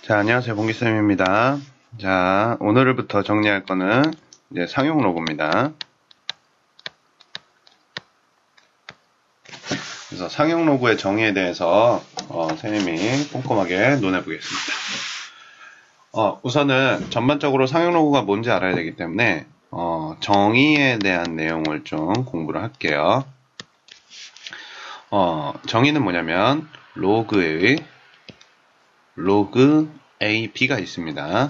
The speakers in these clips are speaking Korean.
자, 안녕하세요. 봉기쌤입니다. 자, 오늘부터 정리할 거는 이제 상용 로고입니다. 그래서 상용 로고의 정의에 대해서 선생님이 꼼꼼하게 논해 보겠습니다. 우선은 전반적으로 상용 로고가 뭔지 알아야 되기 때문에 정의에 대한 내용을 좀 공부를 할게요. 정의는 뭐냐면 로그 A, B가 있습니다.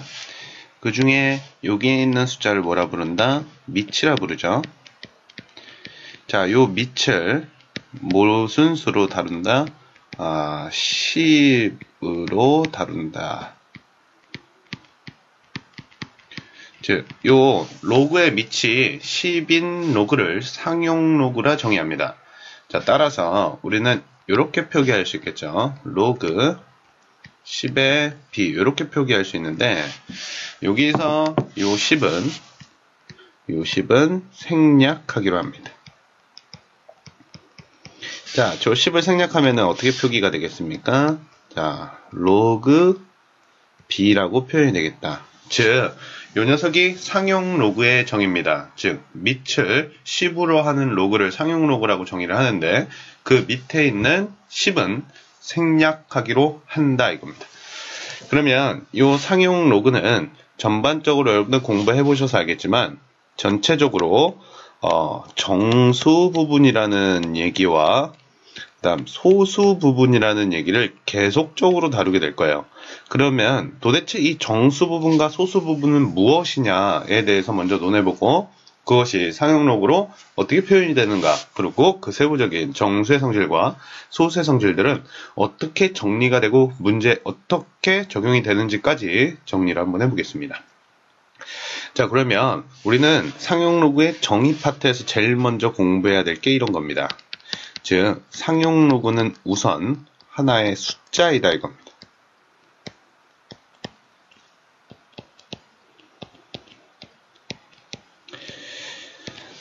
그 중에 여기에 있는 숫자를 뭐라 부른다? 밑이라 부르죠. 자, 요 밑을 무슨 수로 다룬다? 10으로 다룬다. 즉, 요 로그의 밑이 10인 로그를 상용 로그라 정의합니다. 자, 따라서 우리는 이렇게 표기할 수 있겠죠. 로그 10의 B 이렇게 표기할 수 있는데 여기서 요 10은 생략하기로 합니다. 자, 저 10을 생략하면은 어떻게 표기가 되겠습니까? 자, 로그 B라고 표현이 되겠다. 즉, 요 녀석이 상용 로그의 정의입니다. 즉, 밑을 10으로 하는 로그를 상용 로그라고 정의를 하는데 그 밑에 있는 10은 생략하기로 한다 이겁니다. 그러면 이 상용 로그는 전반적으로 여러분들 공부해 보셔서 알겠지만 전체적으로 정수 부분이라는 얘기와 그다음 소수 부분이라는 얘기를 계속적으로 다루게 될 거예요. 그러면 도대체 이 정수 부분과 소수 부분은 무엇이냐에 대해서 먼저 논해보고 그것이 상용 로그로 어떻게 표현이 되는가, 그리고 그 세부적인 정수의 성질과 소수의 성질들은 어떻게 정리가 되고 문제에 어떻게 적용이 되는지까지 정리를 한번 해보겠습니다. 자, 그러면 우리는 상용 로그의 정의 파트에서 제일 먼저 공부해야 될 게 이런 겁니다. 즉, 상용 로그는 우선 하나의 숫자이다 이겁니다.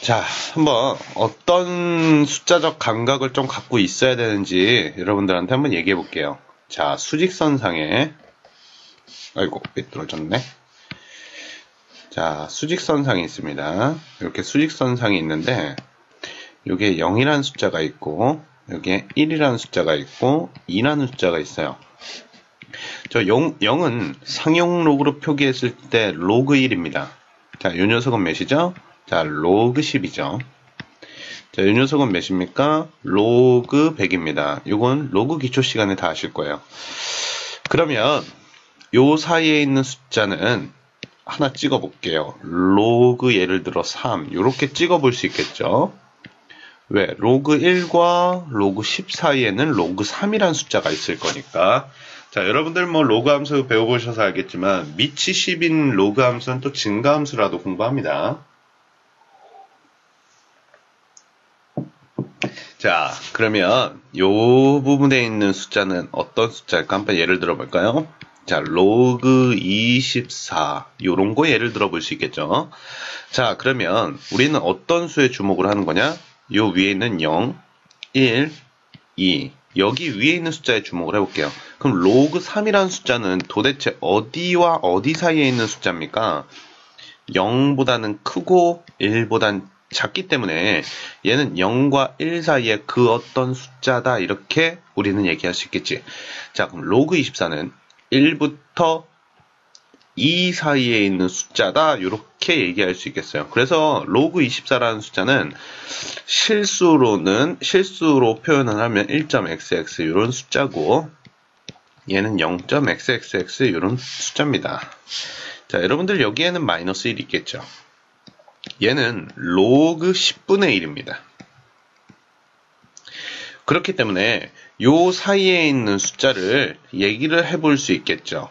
자, 한번 어떤 숫자적 감각을 좀 갖고 있어야 되는지 여러분들한테 한번 얘기해 볼게요. 자, 수직선상에 아이고 삐뚤어졌네. 자, 수직선상이 있습니다. 이렇게 수직선상이 있는데 여기에 0이라는 숫자가 있고 여기에 1이라는 숫자가 있고 2라는 숫자가 있어요. 저 0은 상용 로그로 표기했을 때 로그 1입니다. 자, 이 녀석은 몇이죠? 자, 로그 10이죠. 자, 이 녀석은 몇입니까? 로그 100입니다. 이건 로그 기초 시간에 다 아실 거예요. 그러면 요 사이에 있는 숫자는 하나 찍어 볼게요. 로그 예를 들어 3 이렇게 찍어 볼 수 있겠죠. 왜? 로그 1과 로그 10 사이에는 로그 3이라는 숫자가 있을 거니까. 자, 여러분들 뭐 로그 함수 배워보셔서 알겠지만 밑이 10인 로그 함수는 또 증가 함수라도 공부합니다. 자, 그러면 요 부분에 있는 숫자는 어떤 숫자일까? 한번 예를 들어 볼까요? 자, 로그 24 요런 거 예를 들어 볼 수 있겠죠. 자, 그러면 우리는 어떤 수에 주목을 하는 거냐? 요 위에 있는 0, 1, 2 여기 위에 있는 숫자에 주목을 해볼게요. 그럼 로그 3이라는 숫자는 도대체 어디와 어디 사이에 있는 숫자입니까? 0보다는 크고 1보다는 작기 때문에 얘는 0과 1 사이에 그 어떤 숫자다 이렇게 우리는 얘기할 수 있겠지. 자, 그럼 로그 24는 1부터 2 사이에 있는 숫자다 이렇게 얘기할 수 있겠어요. 그래서 로그 24라는 숫자는 실수로 표현을 하면 1.xx 이런 숫자고 얘는 0.xxx 이런 숫자입니다. 자, 여러분들 여기에는 마이너스 1이 있겠죠. 얘는 로그 10분의 1입니다. 그렇기 때문에 요 사이에 있는 숫자를 얘기를 해볼 수 있겠죠.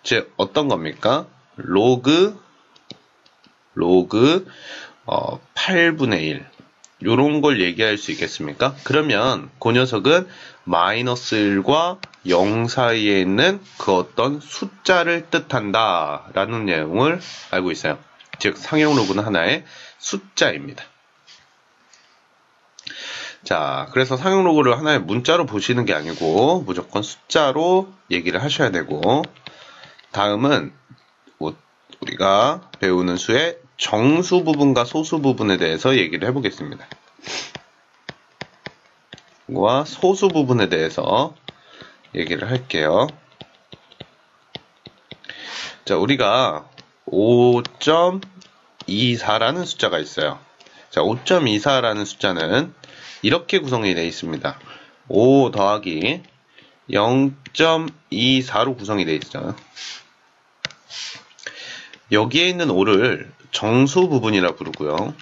즉 어떤 겁니까? 로그 8분의 1 요런 걸 얘기할 수 있겠습니까? 그러면 그 녀석은 마이너스 1과 0 사이에 있는 그 어떤 숫자를 뜻한다 라는 내용을 알고 있어요. 즉 상용 로그는 하나의 숫자입니다. 자, 그래서 상용 로그를 하나의 문자로 보시는 게 아니고 무조건 숫자로 얘기를 하셔야 되고 다음은 우리가 배우는 수의 정수 부분과 소수 부분에 대해서 얘기를 해보겠습니다. 과 소수 부분에 대해서 얘기를 할게요. 자, 우리가 5.24라는 숫자가 있어요. 자, 5.24라는 숫자는 이렇게 구성이 되어 있습니다. 5 더하기 0.24로 구성이 되어 있어요. 여기에 있는 5를 정수 부분이라 부르고요.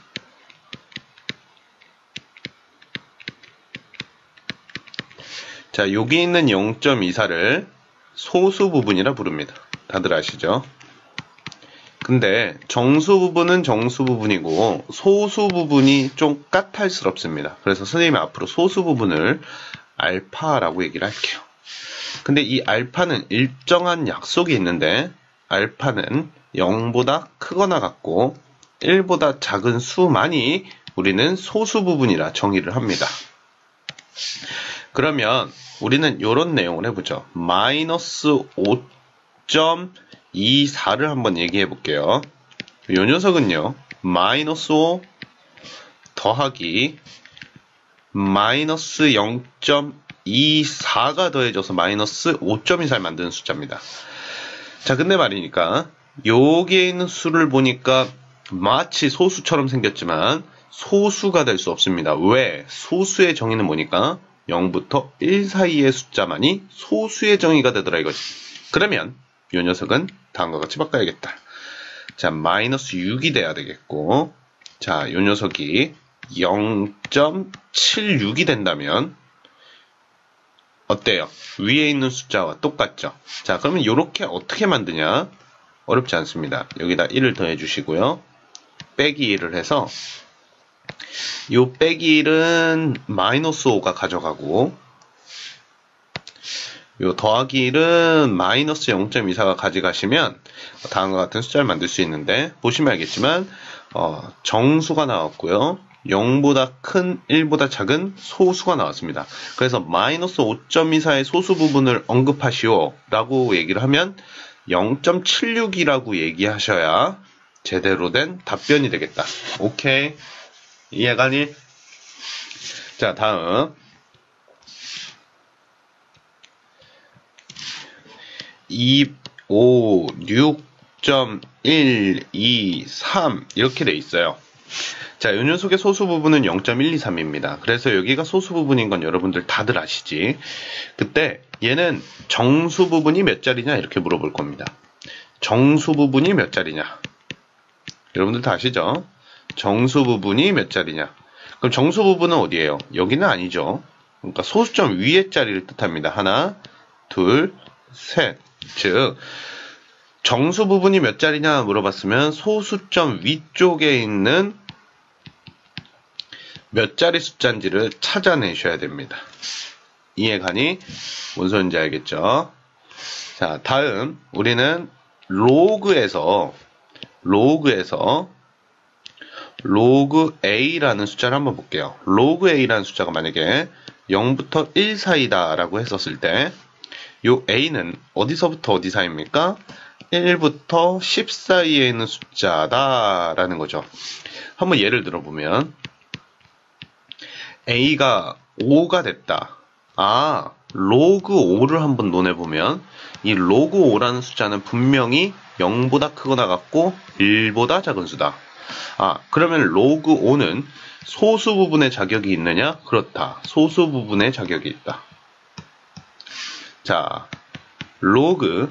자, 여기 있는 0.24를 소수 부분이라 부릅니다. 다들 아시죠? 근데 정수 부분은 정수 부분이고 소수 부분이 좀 까탈스럽습니다. 그래서 선생님이 앞으로 소수 부분을 알파라고 얘기를 할게요. 근데 이 알파는 일정한 약속이 있는데 알파는 0보다 크거나 같고 1보다 작은 수만이 우리는 소수 부분이라 정의를 합니다. 그러면 우리는 이런 내용을 해보죠. 마이너스 5.24를 한번 얘기해 볼게요. 이 녀석은요. 마이너스 5 더하기 마이너스 0.24가 더해져서 마이너스 5.24를 만드는 숫자입니다. 자, 근데 말이니까 여기에 있는 수를 보니까 마치 소수처럼 생겼지만 소수가 될 수 없습니다. 왜? 소수의 정의는 뭐니까 0부터 1 사이의 숫자만이 소수의 정의가 되더라 이거지. 그러면 이 녀석은 다음과 같이 바꿔야겠다. 자, 마이너스 6이 돼야 되겠고, 자, 이 녀석이 0.76이 된다면 어때요? 위에 있는 숫자와 똑같죠? 자, 그러면 이렇게 어떻게 만드냐? 어렵지 않습니다. 여기다 1을 더해 주시고요. 빼기 1을 해서 요 빼기 1은 마이너스 5가 가져가고 요 더하기 1은 마이너스 0.24가 가져가시면 다음과 같은 숫자를 만들 수 있는데 보시면 알겠지만 정수가 나왔고요. 0보다 큰 1보다 작은 소수가 나왔습니다. 그래서 마이너스 5.24의 소수 부분을 언급하시오 라고 얘기를 하면 0.76이라고 얘기하셔야 제대로 된 답변이 되겠다. 오케이. 이해가니? 자, 다음 256.123 이렇게 돼 있어요. 자, 이 녀석의 소수 부분은 0.123입니다. 그래서 여기가 소수 부분인 건 여러분들 다들 아시지? 그때 얘는 정수 부분이 몇 자리냐 이렇게 물어볼 겁니다. 정수 부분이 몇 자리냐? 여러분들 다 아시죠? 정수 부분이 몇 자리냐? 그럼 정수 부분은 어디예요? 여기는 아니죠. 그러니까 소수점 위의 자리를 뜻합니다. 하나, 둘, 셋. 즉 정수 부분이 몇 자리냐 물어봤으면 소수점 위쪽에 있는 몇 자리 숫자인지를 찾아내셔야 됩니다. 이해가니? 뭔 소리인지 알겠죠? 자, 다음 우리는 로그에서 로그 A라는 숫자를 한번 볼게요. 로그 A라는 숫자가 만약에 0부터 1 사이다 라고 했었을 때 요 A는 어디서부터 어디 사이입니까? 1부터 10 사이에 있는 숫자다 라는 거죠. 한번 예를 들어보면 A가 5가 됐다. 아, 로그 5를 한번 논해보면 이 로그 5라는 숫자는 분명히 0보다 크거나 같고 1보다 작은 수다. 아, 그러면 로그 5는 소수 부분의 자격이 있느냐? 그렇다. 소수 부분의 자격이 있다. 자, 로그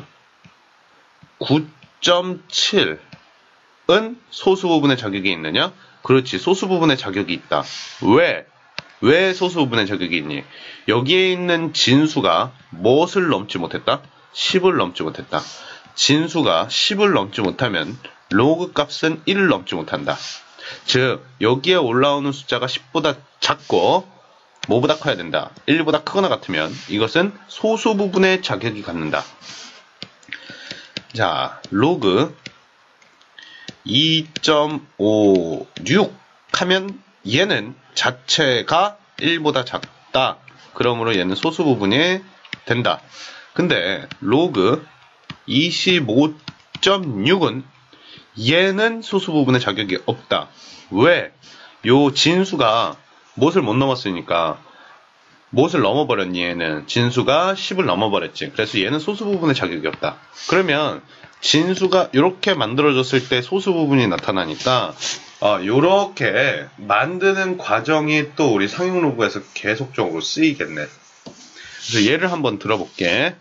9.7은 소수 부분의 자격이 있느냐? 그렇지. 소수 부분의 자격이 있다. 왜 소수 부분의 자격이 있니? 여기에 있는 진수가 무엇을 넘지 못했다? 10을 넘지 못했다. 진수가 10을 넘지 못하면 로그 값은 1을 넘지 못한다. 즉 여기에 올라오는 숫자가 10보다 작고 뭐보다 커야 된다. 1보다 크거나 같으면 이것은 소수 부분의 자격이 갖는다. 자, 로그 2.56 하면 얘는 자체가 1보다 작다. 그러므로 얘는 소수 부분이 된다. 근데 로그 25.6은 얘는 소수 부분의 자격이 없다. 왜? 요 진수가 못을 못 넘었으니까 못을 넘어버렸니 얘는. 진수가 10을 넘어버렸지. 그래서 얘는 소수 부분의 자격이 없다. 그러면 진수가 이렇게 만들어졌을 때 소수 부분이 나타나니까 요렇게 만드는 과정이 또 우리 상용 로그에서 계속적으로 쓰이겠네. 그래서 예를 한번 들어볼게.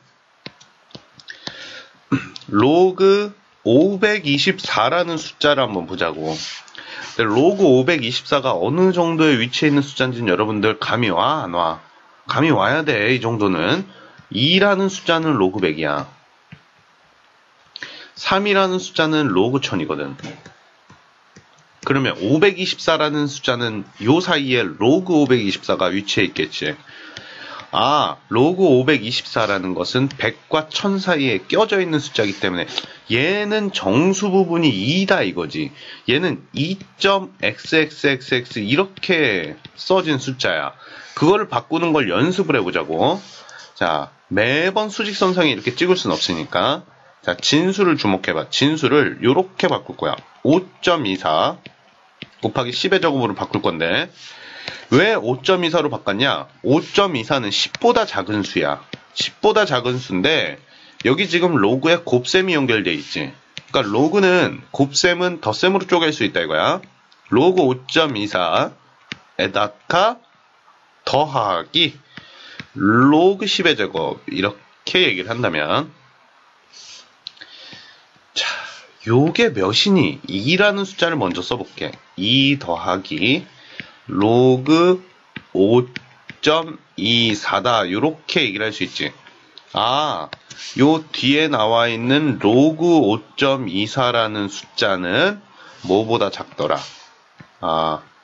로그 524라는 숫자를 한번 보자고. 로그 524가 어느 정도의 위치에 있는 숫자인지는 여러분들 감이 와? 안 와? 감이 와야 돼. 이 정도는. 2라는 숫자는 로그 100이야. 3이라는 숫자는 로그 1000이거든. 그러면 524라는 숫자는 요 사이에 로그 524가 위치해 있겠지. 로그 524라는 것은 100과 1000 사이에 껴져 있는 숫자이기 때문에 얘는 정수 부분이 2다 이거지. 얘는 2.xxxx 이렇게 써진 숫자야. 그거를 바꾸는 걸 연습을 해보자고. 자, 매번 수직선상에 이렇게 찍을 순 없으니까. 자, 진수를 주목해봐. 진수를 요렇게 바꿀 거야. 5.24 곱하기 10의 제곱으로 바꿀 건데 왜 5.24로 바꿨냐? 5.24는 10보다 작은 수야. 10보다 작은 수인데 여기 지금 로그에 곱셈이 연결돼 있지. 그러니까 로그는 곱셈은 덧셈으로 쪼갤 수 있다 이거야. 로그 5.24에다가 더하기 로그 10의 제곱 이렇게 얘기를 한다면 자, 요게 몇이니? 2라는 숫자를 먼저 써볼게. 2 더하기 로그 5.24다. 요렇게 얘기를 할 수 있지. 요 뒤에 나와 있는 로그 5.24라는 숫자는 뭐보다 작더라.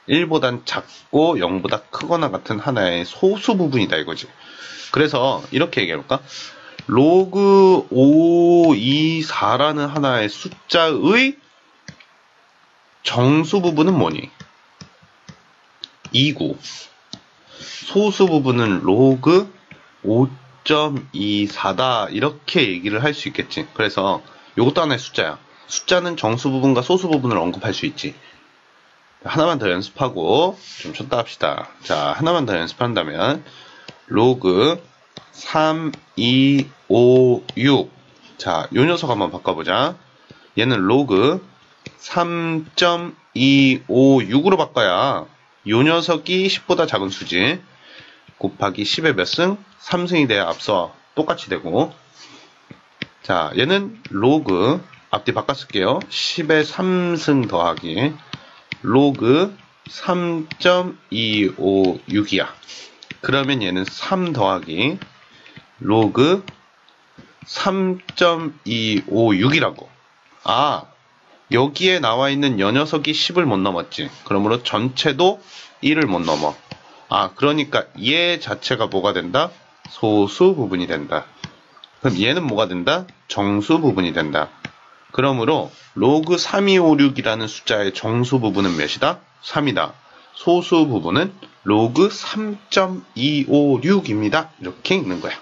1보단 작고 0보다 크거나 같은 하나의 소수 부분이다 이거지. 그래서 이렇게 얘기해볼까? 로그 524라는 하나의 숫자의 정수 부분은 뭐니? 2고 소수 부분은 로그 5.24다 이렇게 얘기를 할 수 있겠지. 그래서 이것도 하나의 숫자야. 숫자는 정수 부분과 소수 부분을 언급할 수 있지. 하나만 더 연습하고 좀 쉬었다 합시다. 자, 하나만 더 연습한다면 로그 3, 2, 5, 6. 자, 요 녀석 한번 바꿔보자. 얘는 로그 3.256으로 바꿔야 요 녀석이 10보다 작은 수지. 곱하기 10의 몇 승? 3승이 돼야 앞서 똑같이 되고. 자, 얘는 로그 앞뒤 바꿔 쓸게요. 10의 3승 더하기 로그 3.256이야. 그러면 얘는 3 더하기 로그 3.256이라고. 여기에 나와 있는 요 녀석이 10을 못 넘었지. 그러므로 전체도 1을 못 넘어. 그러니까 얘 자체가 뭐가 된다? 소수 부분이 된다. 그럼 얘는 뭐가 된다? 정수 부분이 된다. 그러므로 로그 3256이라는 숫자의 정수 부분은 몇이다? 3이다. 소수 부분은 로그 3.256입니다. 이렇게 읽는 거야.